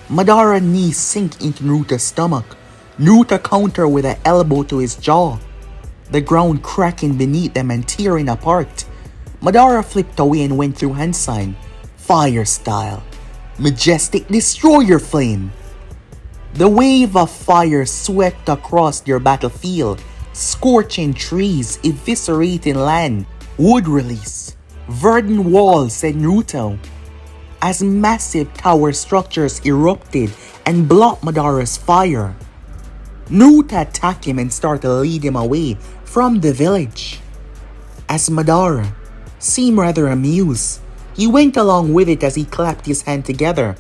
Madara's knees sink into Naruto's stomach. Naruto countered with an elbow to his jaw. The ground cracking beneath them and tearing apart. Madara flipped away and went through hand sign. Fire style. Majestic destroyer flame. The wave of fire swept across their battlefield, scorching trees, eviscerating land. Wood release. Verdant walls, said Naruto, as massive tower structures erupted and blocked Madara's fire. Naruto attacked him and started to lead him away from the village. As Madara seemed rather amused, he went along with it as he clapped his hand together.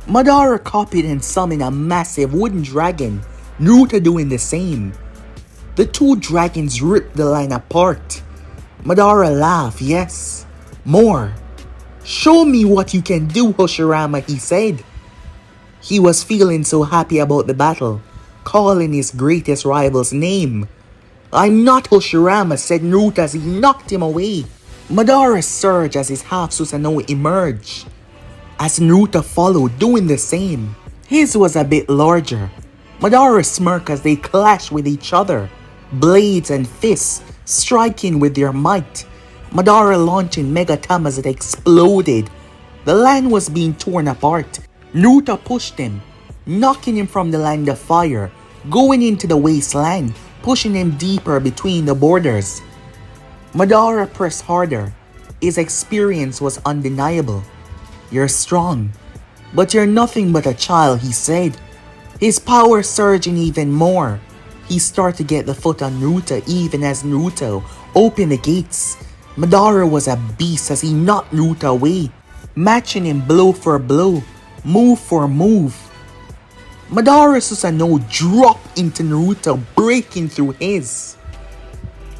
Madara copied and summoned a massive wooden dragon, Naruto doing the same. The two dragons ripped the line apart. Madara laughed, yes, more. Show me what you can do, Hashirama, he said. He was feeling so happy about the battle, calling his greatest rival's name. I'm not Hashirama, said Naruto as he knocked him away. Madara surged as his half Susanoo emerged, as Naruto followed, doing the same. His was a bit larger. Madara smirked as they clashed with each other, blades and fists striking with their might. Madara launching Mega Tamas that exploded. The land was being torn apart. Naruto pushed him, knocking him from the land of fire, going into the wasteland, pushing him deeper between the borders. Madara pressed harder. His experience was undeniable. You're strong, but you're nothing but a child, he said. His power surging even more. He started to get the foot on Naruto even as Naruto opened the gates. Madara was a beast as he knocked Naruto away, matching him blow for blow, move for move. Madara's Susanoo dropped into Naruto, breaking through his.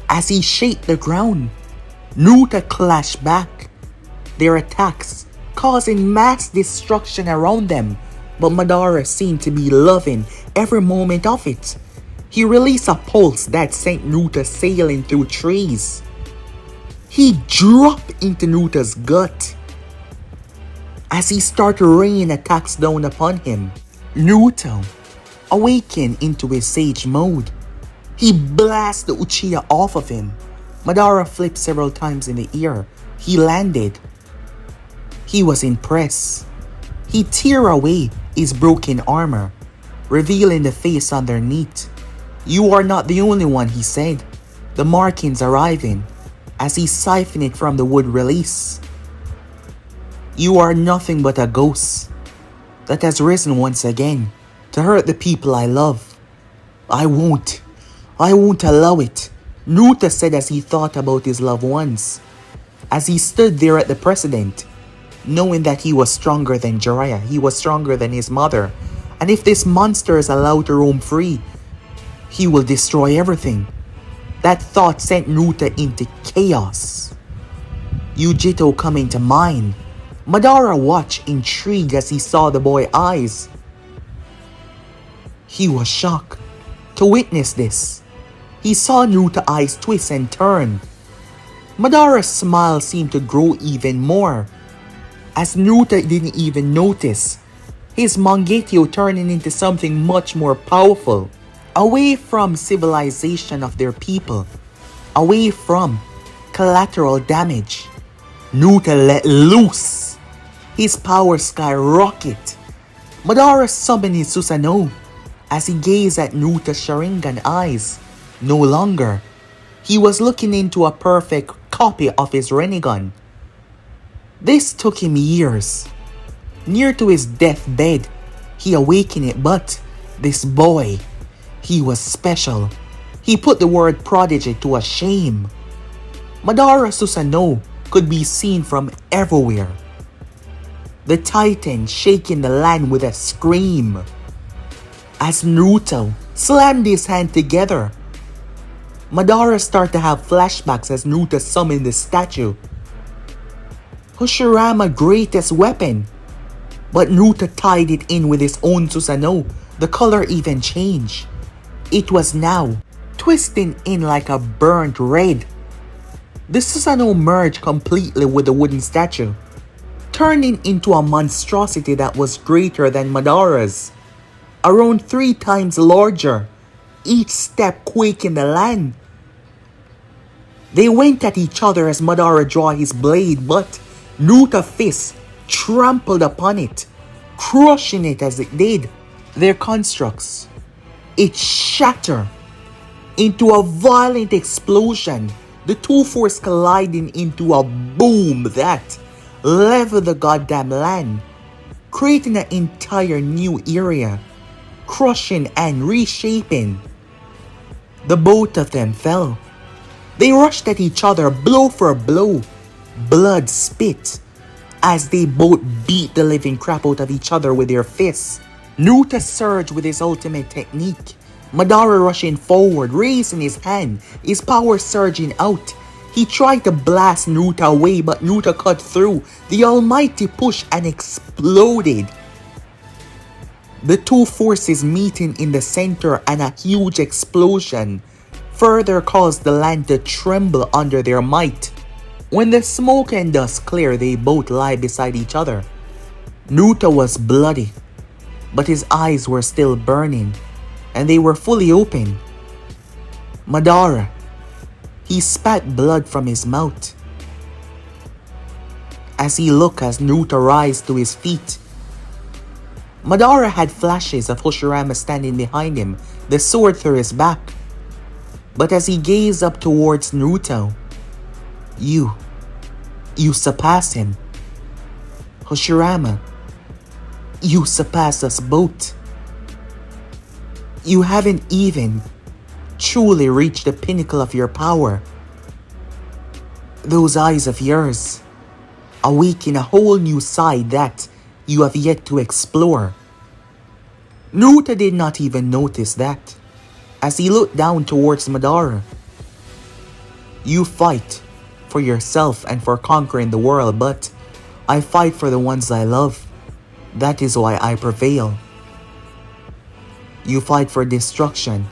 As he shaked the ground, Naruto clashed back, their attacks causing mass destruction around them, but Madara seemed to be loving every moment of it. He released a pulse that sent Naruto sailing through trees. He dropped into Naruto's gut as he started raining attacks down upon him. Naruto awakened into his sage mode. He blasted the Uchiha off of him. Madara flipped several times in the air. He landed. He was impressed. He tore away his broken armor, revealing the face underneath. You are not the only one, he said, the markings arriving as he siphoned it from the wood release. You are nothing but a ghost that has risen once again to hurt the people I love. I won't allow it, Naruto said as he thought about his loved ones. As he stood there at the precedent, knowing that he was stronger than Jiraiya, he was stronger than his mother, and if this monster is allowed to roam free, he will destroy everything. That thought sent Naruto into chaos. Yugito coming to mind. Madara watched intrigued as he saw the boy's eyes. He was shocked to witness this. He saw Naruto's eyes twist and turn. Madara's smile seemed to grow even more, as Naruto didn't even notice his Mangekyou turning into something much more powerful. Away from civilization of their people, away from collateral damage, Naruto let loose. His power skyrocketed. Madara summoned his Susanoo as he gazed at Naruto's Sharingan eyes. No longer. He was looking into a perfect copy of his Rinnegan. This took him years. Near to his deathbed, he awakened it, but this boy, he was special. He put the word Prodigy to a shame. Madara Susanoo could be seen from everywhere. The Titan shaking the land with a scream. As Naruto slammed his hand together, Madara started to have flashbacks as Naruto summoned the statue. Hashirama's greatest weapon. But Naruto tied it in with his own Susanoo. The color even changed. It was now twisting in like a burnt red. The Susanoo merged completely with the wooden statue, turning into a monstrosity that was greater than Madara's, around 3 times larger, each step quaking the land. They went at each other as Madara drew his blade, but Naruto's fist trampled upon it, crushing it as it did. Their constructs, it shattered into a violent explosion. The two forces colliding into a boom that leveled the goddamn land, creating an entire new area, crushing and reshaping. The both of them fell. They rushed at each other blow for blow, blood spit, as they both beat the living crap out of each other with their fists. Naruto surged with his ultimate technique, Madara rushing forward, raising his hand, his power surging out. He tried to blast Naruto away, but Naruto cut through the almighty push and exploded. The two forces meeting in the center, and a huge explosion further caused the land to tremble under their might. When the smoke and dust cleared, they both lie beside each other. Naruto was bloody, but his eyes were still burning, and they were fully open. Madara, he spat blood from his mouth as he looked as Naruto rise to his feet. Madara had flashes of Hoshirama standing behind him, the sword through his back. But as he gazed up towards Naruto, You surpass him. Hoshirama, you surpass us both. You haven't even truly reached the pinnacle of your power. Those eyes of yours awaken a whole new side that you have yet to explore. Naruto did not even notice that as he looked down towards Madara. You fight for yourself and for conquering the world, but I fight for the ones I love. That is why I prevail. You fight for destruction.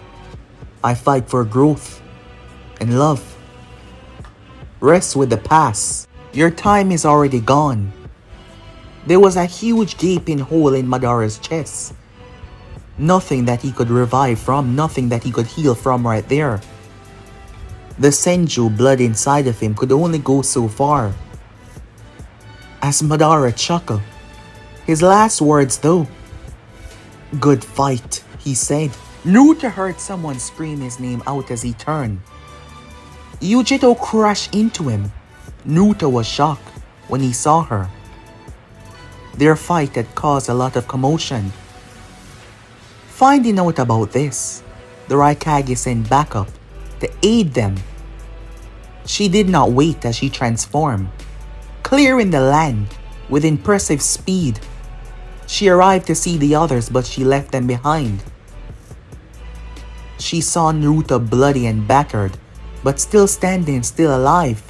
I fight for growth and love. Rest with the past. Your time is already gone. There was a huge gaping hole in Madara's chest. Nothing that he could revive from, nothing that he could heal from right there. The Senju blood inside of him could only go so far. As Madara chuckled, his last words though, "Good fight," he said. Naruto heard someone scream his name out as he turned. Yugito crashed into him. Naruto was shocked when he saw her. Their fight had caused a lot of commotion. Finding out about this, the Raikage sent backup to aid them. She did not wait as she transformed, clearing the land with impressive speed. She arrived to see the others, but she left them behind. She saw Naruto bloody and battered, but still standing, still alive.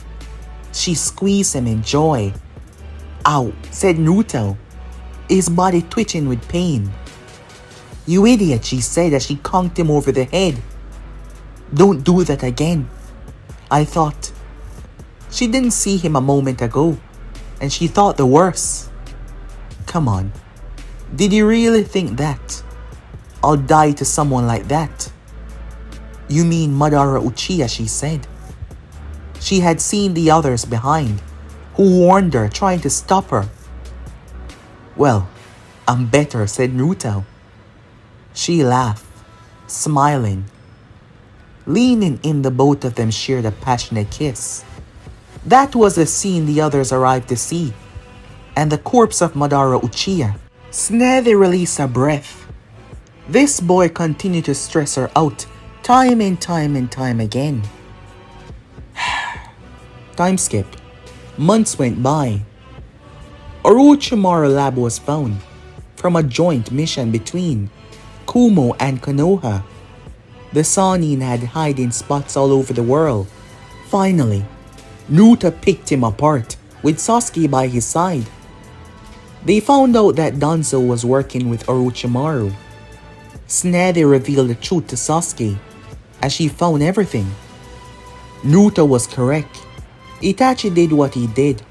She squeezed him in joy. "Ow," said Naruto, his body twitching with pain. "You idiot," she said as she conked him over the head. "Don't do that again. I thought..." She didn't see him a moment ago, and she thought the worst. "Come on. Did you really think that I'll die to someone like that?" "You mean Madara Uchiha," she said. She had seen the others behind, who warned her, trying to stop her. "Well, I'm better," said Naruto. She laughed, smiling. Leaning in, the both of them shared a passionate kiss. That was the scene the others arrived to see, and the corpse of Madara Uchiha. Tsunade released a breath. This boy continued to stress her out, time and time again. Time skip. Months went by. Orochimaru lab was found from a joint mission between Kumo and Konoha. The Sannin had hiding spots all over the world. Finally, Naruto picked him apart with Sasuke by his side. They found out that Danzo was working with Orochimaru. Tsunade revealed the truth to Sasuke as she found everything. Naruto was correct. Itachi did what he did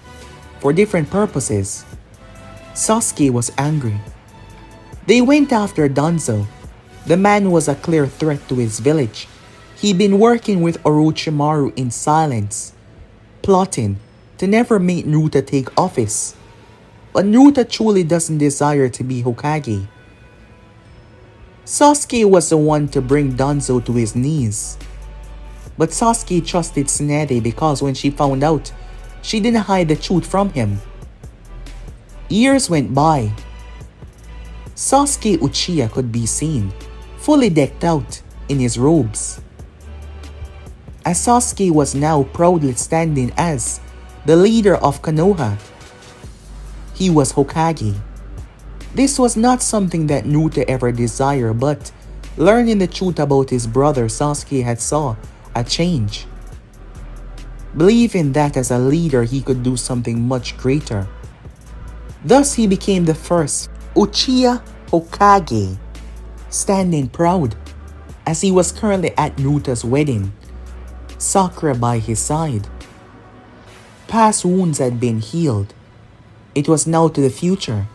for different purposes. Sasuke was angry. They went after Danzo. The man was a clear threat to his village. He'd been working with Orochimaru in silence, plotting to never make Naruto take office. But Naruto truly doesn't desire to be Hokage. Sasuke was the one to bring Danzo to his knees. But Sasuke trusted Tsunade because when she found out, she didn't hide the truth from him. Years went by. Sasuke Uchiha could be seen, fully decked out in his robes. As Sasuke was now proudly standing as the leader of Konoha, he was Hokage. This was not something that Naruto ever desired, but learning the truth about his brother, Sasuke had saw a change. Believing that as a leader he could do something much greater. Thus he became the first Uchiha Hokage, standing proud as he was currently at Naruto's wedding, Sakura by his side. Past wounds had been healed. It was now to the future.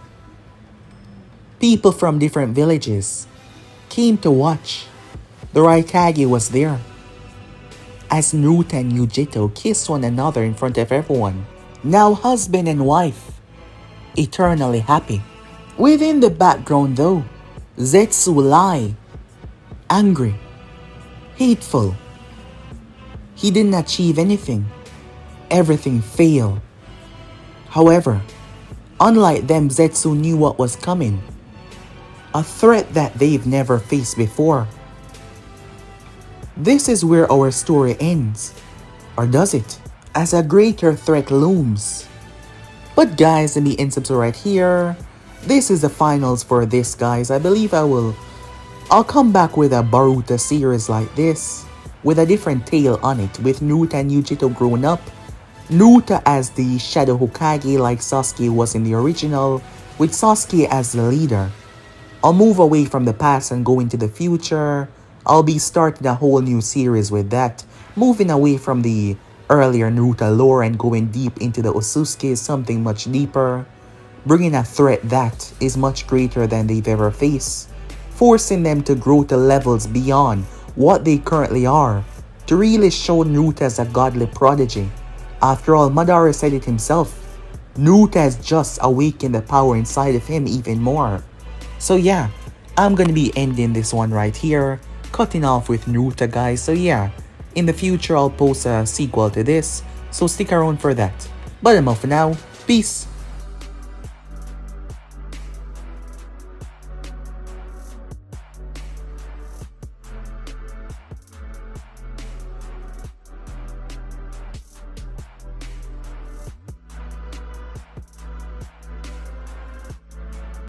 People from different villages came to watch. The Raikage was there. As Naruto and Yugito kissed one another in front of everyone. Now husband and wife, eternally happy. Within the background though, Zetsu lay, angry, hateful. He didn't achieve anything. Everything failed. However, unlike them, Zetsu knew what was coming. A threat that they've never faced before. This is where our story ends. Or does it? As a greater threat looms. But guys, let me end subscribe right here. This is the finals for this, guys. I believe I'll come back with a Boruto series like this, with a different tale on it, with Naruto and Yugito growing up, Naruto as the Shadow Hokage like Sasuke was in the original, with Sasuke as the leader. I'll move away from the past and go into the future. I'll be starting a whole new series with that, moving away from the earlier Naruto lore and going deep into the Osusuke, something much deeper, bringing a threat that is much greater than they've ever faced, forcing them to grow to levels beyond what they currently are, to really show Naruto as a godly prodigy. After all, Madara said it himself, Naruto has just awakened the power inside of him even more. So yeah, I'm gonna be ending this one right here, cutting off with Naruto, guys. So yeah, in the future I'll post a sequel to this, so stick around for that. But I'm off for now, peace.